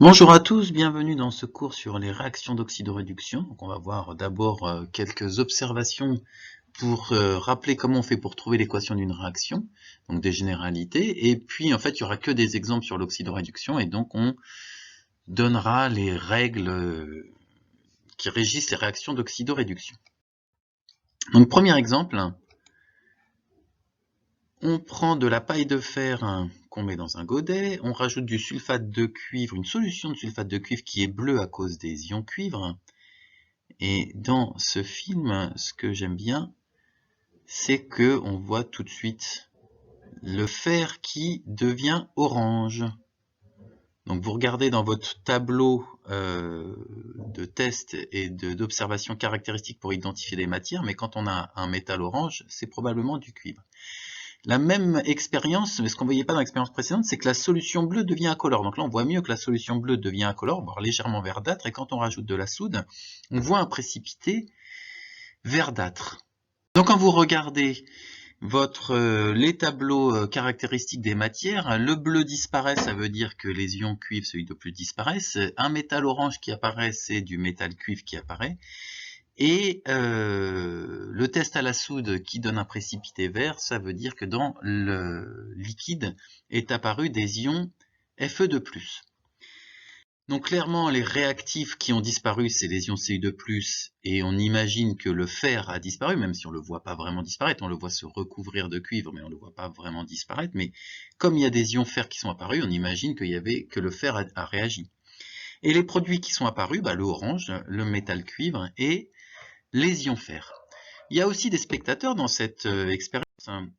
Bonjour à tous, bienvenue dans ce cours sur les réactions d'oxydoréduction. Donc on va voir d'abord quelques observations pour rappeler comment on fait pour trouver l'équation d'une réaction, donc des généralités, et puis en fait il n'y aura que des exemples sur l'oxydoréduction et donc on donnera les règles qui régissent les réactions d'oxydoréduction. Donc premier exemple, on prend de la paille de fer qu'on met dans un godet, on rajoute du sulfate de cuivre, une solution de sulfate de cuivre qui est bleue à cause des ions cuivre. Et dans ce film, ce que j'aime bien, c'est que on voit tout de suite le fer qui devient orange. Donc vous regardez dans votre tableau de test et d'observation caractéristique pour identifier des matières, mais quand on a un métal orange, c'est probablement du cuivre. La même expérience, mais ce qu'on ne voyait pas dans l'expérience précédente, c'est que la solution bleue devient incolore. Donc là, on voit mieux que la solution bleue devient incolore, voire légèrement verdâtre, et quand on rajoute de la soude, on voit un précipité verdâtre. Donc quand vous regardez les tableaux caractéristiques des matières, le bleu disparaît, ça veut dire que les ions cuivre, celui de plus disparaissent. Un métal orange qui apparaît, c'est du métal cuivre qui apparaît. Et le test à la soude qui donne un précipité vert, ça veut dire que dans le liquide est apparu des ions Fe2+. Donc clairement, les réactifs qui ont disparu, c'est les ions Cu2+, et on imagine que le fer a disparu, même si on ne le voit pas vraiment disparaître, on le voit se recouvrir de cuivre, mais on ne le voit pas vraiment disparaître. Mais comme il y a des ions fer qui sont apparus, on imagine que le fer a réagi. Et les produits qui sont apparus, le orange, le métal cuivre et les ions fer. Il y a aussi des spectateurs dans cette expérience.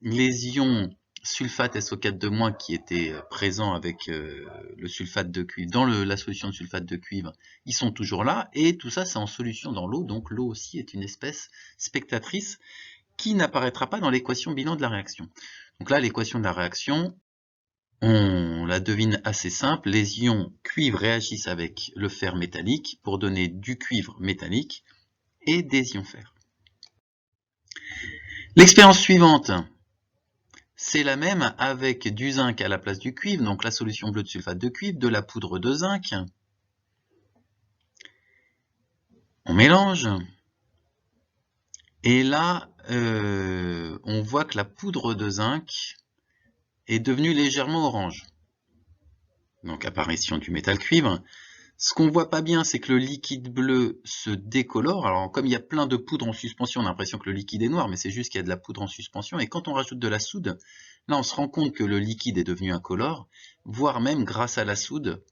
Les ions sulfate SO4 qui étaient présents avec le sulfate de cuivre dans la solution de sulfate de cuivre, ils sont toujours là, et tout ça c'est en solution dans l'eau, donc l'eau aussi est une espèce spectatrice qui n'apparaîtra pas dans l'équation bilan de la réaction. Donc là, l'équation de la réaction, on la devine assez simple, les ions cuivre réagissent avec le fer métallique pour donner du cuivre métallique et des ions fer. L'expérience suivante, c'est la même avec du zinc à la place du cuivre, donc la solution bleue de sulfate de cuivre, de la poudre de zinc. On mélange. Et là, on voit que la poudre de zinc est devenue légèrement orange. Donc apparition du métal cuivre. Ce qu'on voit pas bien, c'est que le liquide bleu se décolore. Alors comme il y a plein de poudre en suspension, on a l'impression que le liquide est noir, mais c'est juste qu'il y a de la poudre en suspension. Et quand on rajoute de la soude, là on se rend compte que le liquide est devenu incolore, voire même grâce à la soude,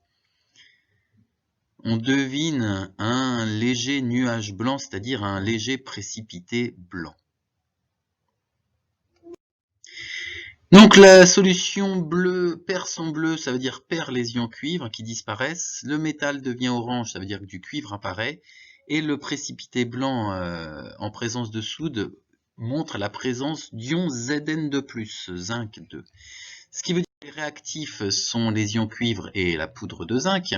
on devine un léger nuage blanc, c'est-à-dire un léger précipité blanc. Donc la solution bleue perd son bleu, ça veut dire perd les ions cuivre qui disparaissent. Le métal devient orange, ça veut dire que du cuivre apparaît. Et le précipité blanc en présence de soude montre la présence d'ions Zn2+, zinc 2. Ce qui veut dire que les réactifs sont les ions cuivre et la poudre de zinc.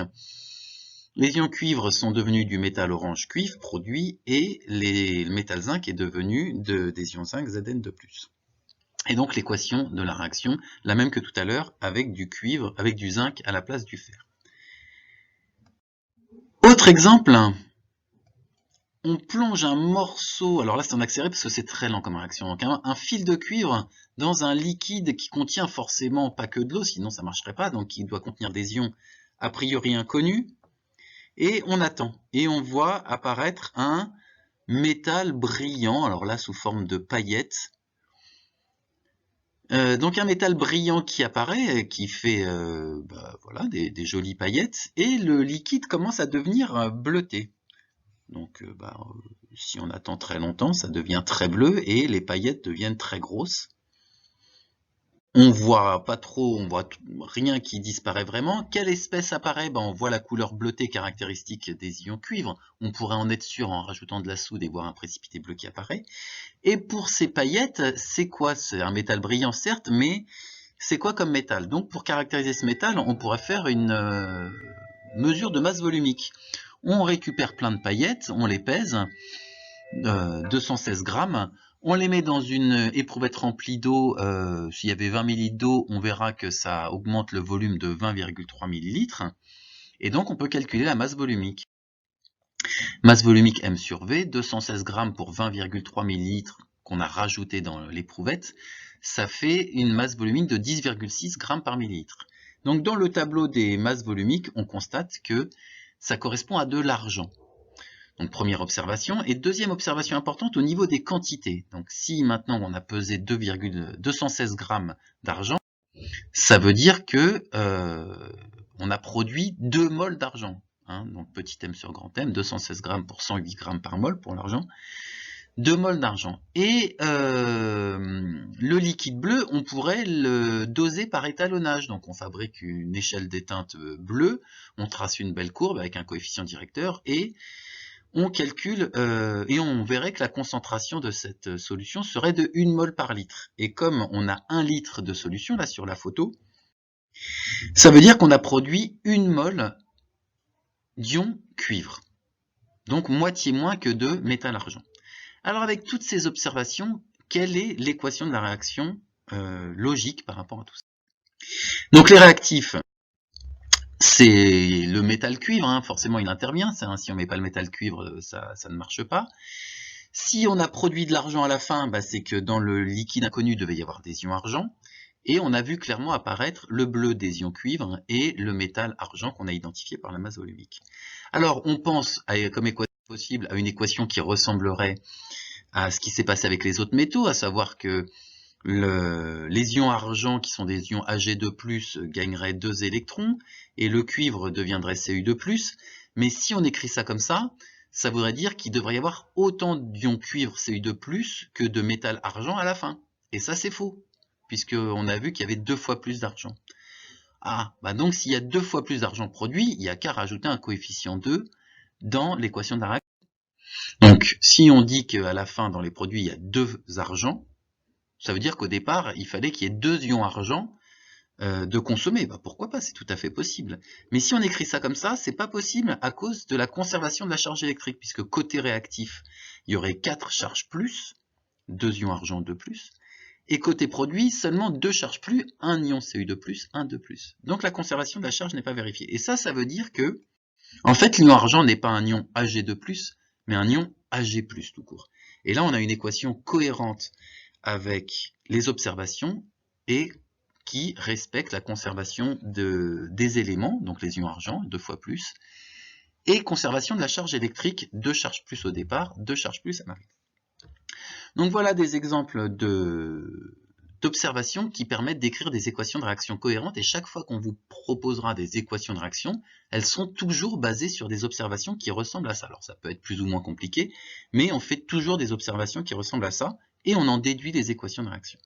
Les ions cuivre sont devenus du métal orange cuivre produit, et le métal zinc est devenu des ions zinc Zn2+. Et donc l'équation de la réaction, la même que tout à l'heure, avec du cuivre, avec du zinc à la place du fer. Autre exemple, on plonge un morceau, alors là c'est en accéléré parce que c'est très lent comme réaction, donc un fil de cuivre dans un liquide qui contient forcément pas que de l'eau, sinon ça ne marcherait pas, donc il doit contenir des ions a priori inconnus, et on attend, et on voit apparaître un métal brillant, alors là sous forme de paillettes. Donc un métal brillant qui apparaît, qui fait voilà, des jolies paillettes, et le liquide commence à devenir bleuté. Donc si on attend très longtemps, ça devient très bleu et les paillettes deviennent très grosses. On voit pas trop, on voit rien qui disparaît vraiment. Quelle espèce apparaît? On voit la couleur bleutée caractéristique des ions cuivre. On pourrait en être sûr en rajoutant de la soude et voir un précipité bleu qui apparaît. Et pour ces paillettes, c'est quoi? C'est un métal brillant certes, mais c'est quoi comme métal? Donc pour caractériser ce métal, on pourrait faire une mesure de masse volumique. On récupère plein de paillettes, on les pèse, 216 grammes, on les met dans une éprouvette remplie d'eau. S'il y avait 20 ml d'eau, on verra que ça augmente le volume de 20,3 ml. Et donc on peut calculer la masse volumique. Masse volumique M sur V, 216 grammes pour 20,3 ml qu'on a rajouté dans l'éprouvette, ça fait une masse volumique de 10,6 grammes par millilitre. Donc dans le tableau des masses volumiques, on constate que ça correspond à de l'argent. Donc première observation. Et deuxième observation importante au niveau des quantités. Donc si maintenant on a pesé 216 grammes d'argent, ça veut dire que on a produit 2 moles d'argent. Hein, donc petit m sur grand M, 216 grammes pour 108 grammes par mol pour l'argent. 2 moles d'argent. Et le liquide bleu, on pourrait le doser par étalonnage. Donc on fabrique une échelle d'éteinte bleue, on trace une belle courbe avec un coefficient directeur et on calcule et on verrait que la concentration de cette solution serait de 1 mol par litre. Et comme on a 1 litre de solution là sur la photo, ça veut dire qu'on a produit 1 mol d'ion cuivre. Donc moitié moins que de métal argent. Alors avec toutes ces observations, quelle est l'équation de la réaction logique par rapport à tout ça? Donc les réactifs, c'est le métal cuivre, hein, forcément il intervient, hein, si on ne met pas le métal cuivre, ça ne marche pas. Si on a produit de l'argent à la fin, bah, c'est que dans le liquide inconnu, il devait y avoir des ions argent, et on a vu clairement apparaître le bleu des ions cuivre et le métal argent qu'on a identifié par la masse volumique. Alors on pense comme équation possible à une équation qui ressemblerait à ce qui s'est passé avec les autres métaux, à savoir que les ions argent, qui sont des ions Ag2+, gagneraient 2 électrons, et le cuivre deviendrait Cu2+. Mais si on écrit ça comme ça voudrait dire qu'il devrait y avoir autant d'ions cuivre Cu2+, que de métal argent à la fin. Et ça, c'est faux, puisqu'on a vu qu'il y avait 2 fois plus d'argent. Ah, bah donc s'il y a 2 fois plus d'argent produit, il n'y a qu'à rajouter un coefficient 2 dans l'équation de la réaction. Donc, si on dit qu'à la fin, dans les produits, il y a 2 argent, ça veut dire qu'au départ, il fallait qu'il y ait 2 ions argent de consommer. Bah, pourquoi pas, c'est tout à fait possible. Mais si on écrit ça comme ça, c'est pas possible à cause de la conservation de la charge électrique, puisque côté réactif, il y aurait 4 charges plus, 2 ions argent 2 plus, et côté produit, seulement 2 charges plus, 1 ion Cu2+, 1 2 plus. Donc la conservation de la charge n'est pas vérifiée. Et ça veut dire que, en fait, l'ion argent n'est pas un ion Ag2+, mais un ion Ag+, tout court. Et là, on a une équation cohérente avec les observations et qui respecte la conservation des éléments, donc les ions argent, 2 fois plus, et conservation de la charge électrique, 2 charges plus au départ, 2 charges plus à l'arrivée. Donc voilà des exemples d'observations qui permettent d'écrire des équations de réaction cohérentes, et chaque fois qu'on vous proposera des équations de réaction, elles sont toujours basées sur des observations qui ressemblent à ça. Alors ça peut être plus ou moins compliqué, mais on fait toujours des observations qui ressemblent à ça, et on en déduit les équations de réaction.